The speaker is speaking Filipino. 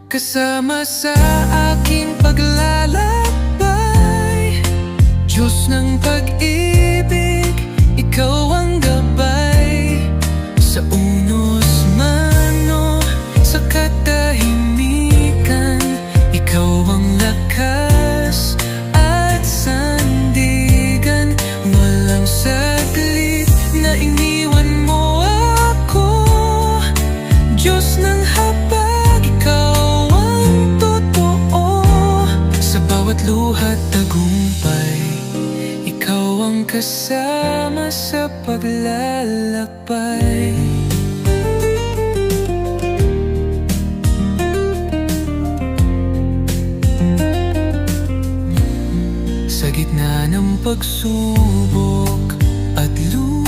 Kasama sa aking paglalakbay, Diyos ng pag-ibig, Ikaw ang gabay. Sa unos man o sa katahimikan, Ikaw ang lakas at sandigan. Walang saglit na iniwan mo ako, Diyos ng habag, Ikaw ang totoo. Sa bawat luha't tagumpay, Ikaw ang kasama sa paglalakbay. Sa gitna ng pagsubok at luha,